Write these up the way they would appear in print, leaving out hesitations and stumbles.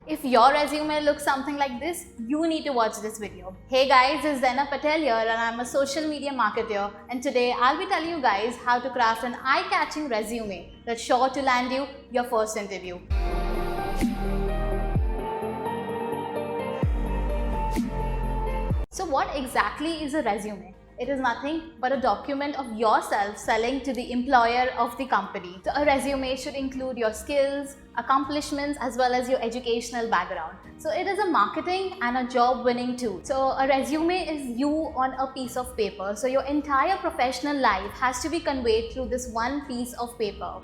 If your resume looks something like this, you need to watch this video. Hey guys, it's Zena Patel here and I'm a social media marketer, and today I'll be telling you guys how to craft an eye-catching resume that's sure to land you your first interview. So what exactly is a resume? It is nothing but a document of yourself selling to the employer of the company. So a resume should include your skills, accomplishments, as well as your educational background. So it is a marketing and a job winning tool. So a resume is you on a piece of paper. So your entire professional life has to be conveyed through this one piece of paper.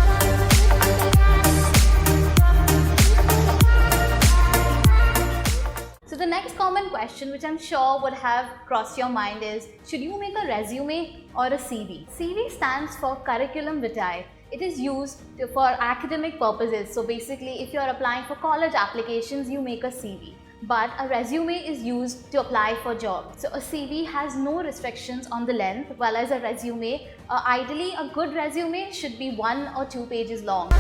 So the next common question which I'm sure would have crossed your mind is, should you make a resume or a CV? CV stands for curriculum vitae. It is used for academic purposes. So basically, if you're applying for college applications, you make a CV. But a resume is used to apply for jobs. So a CV has no restrictions on the length, while as a resume, ideally a good resume should be 1 or 2 pages long.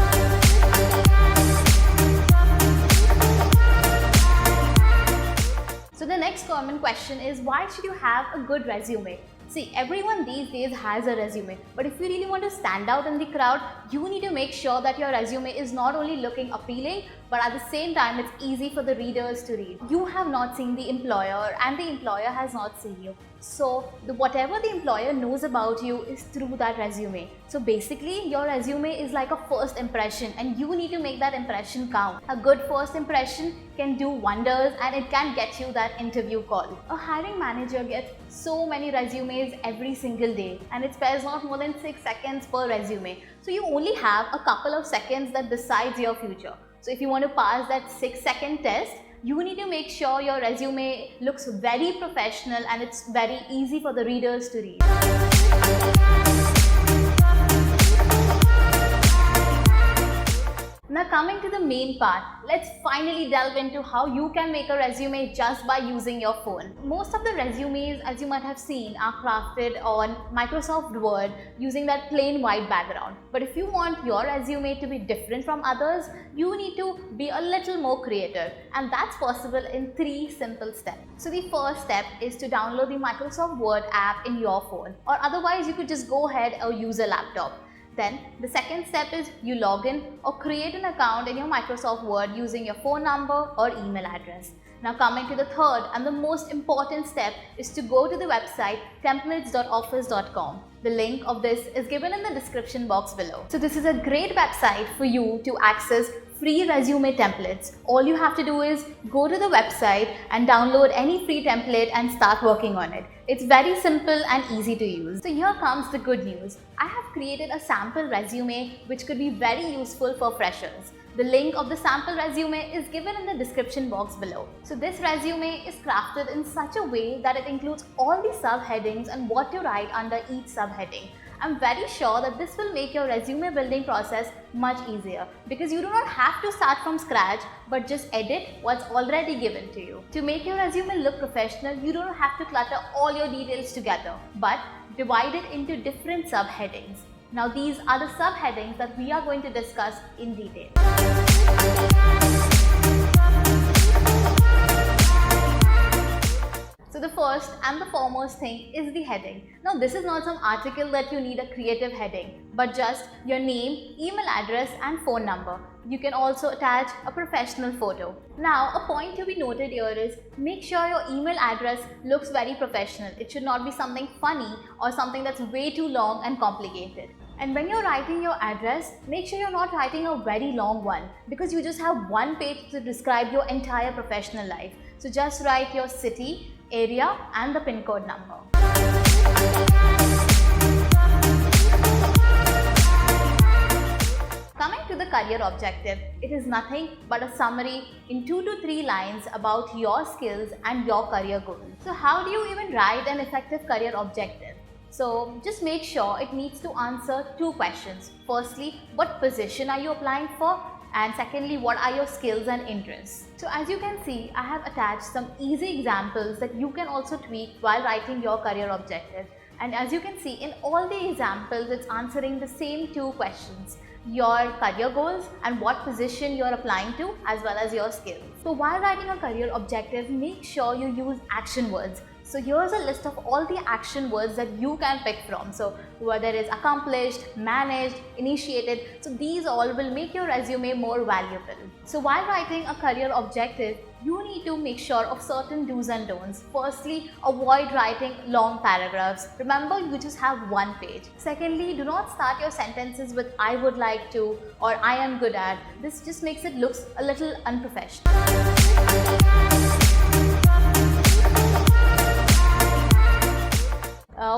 So the next common question is, why should you have a good resume? See, everyone these days has a resume, but if you really want to stand out in the crowd, you need to make sure that your resume is not only looking appealing, but at the same time it's easy for the readers to read. You have not seen the employer and the employer has not seen you. So whatever the employer knows about you is through that resume. So basically your resume is like a first impression and you need to make that impression count. A good first impression can do wonders and it can get you that interview call. A hiring manager gets so many resumes every single day and it spares not more than 6 seconds per resume. So you only have a couple of seconds that decides your future. So if you want to pass that 6-second test, you need to make sure your resume looks very professional and it's very easy for the readers to read. Now coming to the main part, let's finally delve into how you can make a resume just by using your phone. Most of the resumes, as you might have seen, are crafted on Microsoft Word using that plain white background. But if you want your resume to be different from others, you need to be a little more creative, and that's possible in 3 simple steps. So the first step is to download the Microsoft Word app in your phone, or otherwise you could just go ahead or use a laptop. Then the second step is you log in or create an account in your Microsoft Word using your phone number or email address. Now coming to the third and the most important step is to go to the website templates.office.com. The link of this is given in the description box below. So this is a great website for you to access free resume templates. All you have to do is go to the website and download any free template and start working on it. It's very simple and easy to use. So here comes the good news. I have created a sample resume which could be very useful for freshers. The link of the sample resume is given in the description box below. So this resume is crafted in such a way that it includes all the subheadings and what to write under each subheading. I'm very sure that this will make your resume building process much easier because you do not have to start from scratch but just edit what's already given to you. To make your resume look professional, you don't have to clutter all your details together but divide it into different subheadings. Now these are the subheadings that we are going to discuss in detail. So the first and the foremost thing is the heading. Now this is not some article that you need a creative heading, but just your name, email address and phone number. You can also attach a professional photo. Now a point to be noted here is make sure your email address looks very professional. It should not be something funny or something that's way too long and complicated. And when you're writing your address, make sure you're not writing a very long one because you just have one page to describe your entire professional life. So just write your city, area and the PIN code number. Coming to the career objective, it is nothing but a summary in 2 to 3 lines about your skills and your career goals. So how do you even write an effective career objective? So just make sure it needs to answer 2 questions. Firstly, what position are you applying for? And secondly, what are your skills and interests? So as you can see, I have attached some easy examples that you can also tweak while writing your career objective. And as you can see, in all the examples, it's answering the same 2 questions. your career goals and what position you're applying to, as well as your skills. So while writing a career objective, make sure you use action words. So here's a list of all the action words that you can pick from. So whether it's accomplished, managed, initiated, so these all will make your resume more valuable. So while writing a career objective, you need to make sure of certain do's and don'ts. Firstly, avoid writing long paragraphs. Remember, you just have one page. Secondly, do not start your sentences with I would like to or I am good at. This just makes it look a little unprofessional.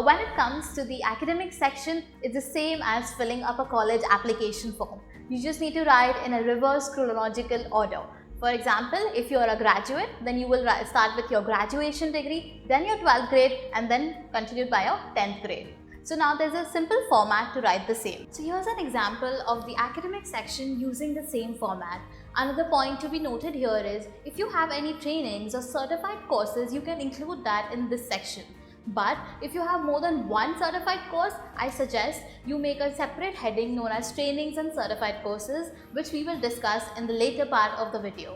When it comes to the academic section, it's the same as filling up a college application form. You just need to write in a reverse chronological order. For example, if you are a graduate, then you will start with your graduation degree, then your 12th grade, and then continued by your 10th grade. So now there's a simple format to write the same. So here's an example of the academic section using the same format. Another point to be noted here is, if you have any trainings or certified courses, you can include that in this section. But if you have more than one certified course, I suggest you make a separate heading known as trainings and certified courses, which we will discuss in the later part of the video.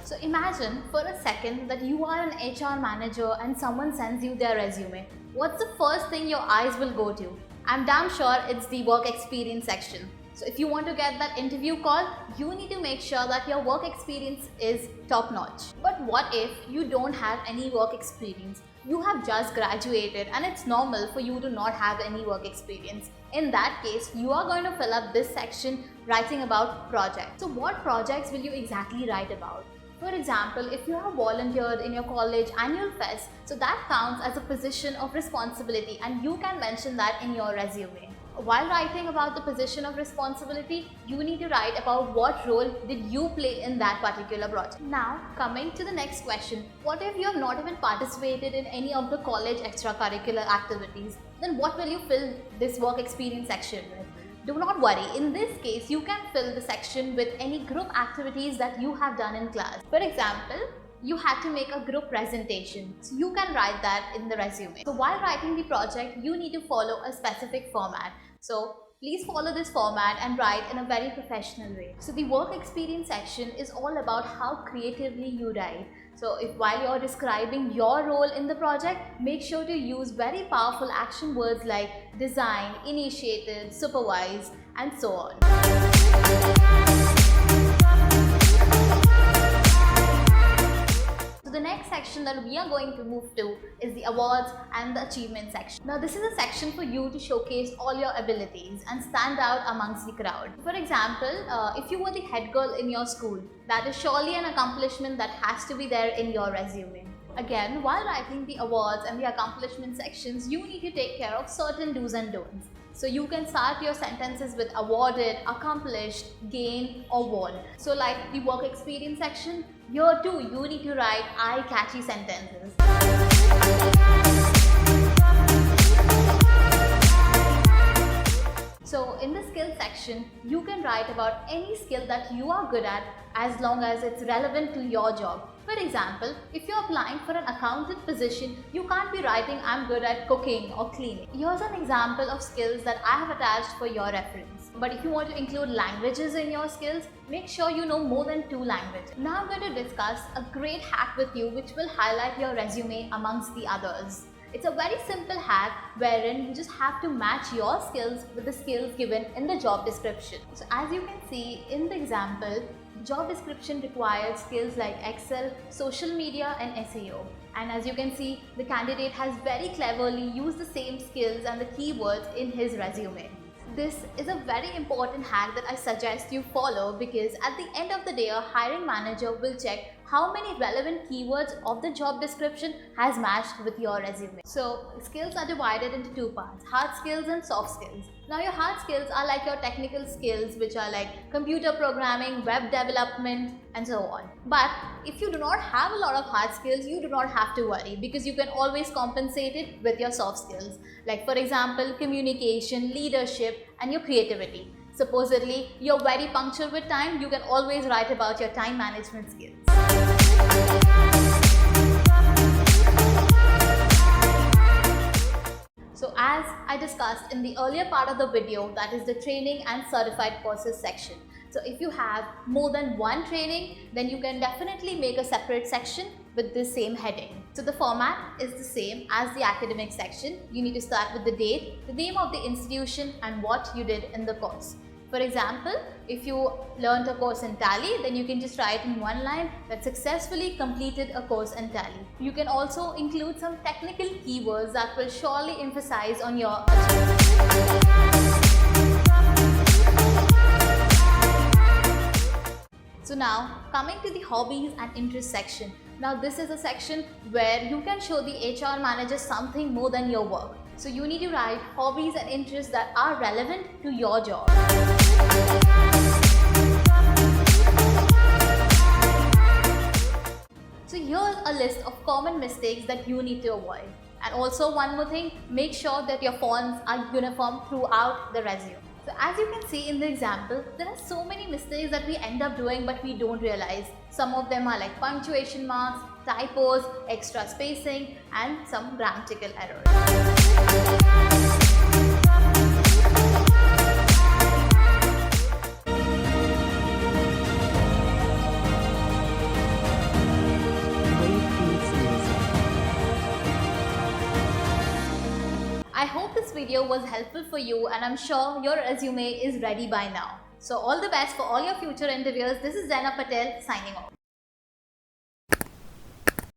So imagine for a second that you are an HR manager and someone sends you their resume. What's the first thing your eyes will go to? I'm damn sure it's the work experience section. So if you want to get that interview call, you need to make sure that your work experience is top notch. But what if you don't have any work experience? You have just graduated and it's normal for you to not have any work experience. In that case, you are going to fill up this section writing about projects. So what projects will you exactly write about? For example, if you have volunteered in your college annual fest, so that counts as a position of responsibility and you can mention that in your resume. While writing about the position of responsibility, you need to write about what role did you play in that particular project. Now, coming to the next question, what if you have not even participated in any of the college extracurricular activities? Then what will you fill this work experience section with? Do not worry, in this case, you can fill the section with any group activities that you have done in class. For example, you had to make a group presentation. So you can write that in the resume. So while writing the project, you need to follow a specific format. So please follow this format and write in a very professional way. So the work experience section is all about how creatively you write. So if while you're describing your role in the project, make sure to use very powerful action words like design, initiated, supervise, and so on. So the next section that we are going to move to is the awards and the achievement section. Now this is a section for you to showcase all your abilities and stand out amongst the crowd. For example, if you were the head girl in your school, that is surely an accomplishment that has to be there in your resume. Again, while writing the awards and the accomplishment sections, you need to take care of certain do's and don'ts. So you can start your sentences with awarded, accomplished, gained, or won. So like the work experience section, here too you need to write eye-catchy sentences. So in the skill section, you can write about any skill that you are good at as long as it's relevant to your job. For example, if you're applying for an accountant position, you can't be writing I'm good at cooking or cleaning. Here's an example of skills that I have attached for your reference. But if you want to include languages in your skills, make sure you know more than 2 languages. Now I'm going to discuss a great hack with you which will highlight your resume amongst the others. It's a very simple hack wherein you just have to match your skills with the skills given in the job description. So as you can see in the example, job description required skills like Excel, social media and SEO. And as you can see, the candidate has very cleverly used the same skills and the keywords in his resume. This is a very important hack that I suggest you follow because at the end of the day, a hiring manager will check how many relevant keywords of the job description has matched with your resume. So skills are divided into 2 parts, hard skills and soft skills. Now your hard skills are like your technical skills which are like computer programming, web development and so on. But if you do not have a lot of hard skills, you do not have to worry because you can always compensate it with your soft skills. Like for example, communication, leadership and your creativity. Supposedly, you're very punctual with time, you can always write about your time management skills. So as I discussed in the earlier part of the video, that is the training and certified courses section. So if you have more than one training, then you can definitely make a separate section with this same heading. So the format is the same as the academic section. You need to start with the date, the name of the institution, and what you did in the course. For example, if you learned a course in Tally, then you can just write in one line that successfully completed a course in Tally. You can also include some technical keywords that will surely emphasize on your achievement. So now, coming to the hobbies and interests section. Now this is a section where you can show the HR manager something more than your work. So you need to write hobbies and interests that are relevant to your job. So here's a list of common mistakes that you need to avoid. And also one more thing, make sure that your fonts are uniform throughout the resume. So as you can see in the example, there are so many mistakes that we end up doing but we don't realize. Some of them are like punctuation marks, typos, extra spacing, and some grammatical errors. I hope this video was helpful for you, and I'm sure your resume is ready by now. So all the best for all your future interviews. This is Zainab Patel signing off.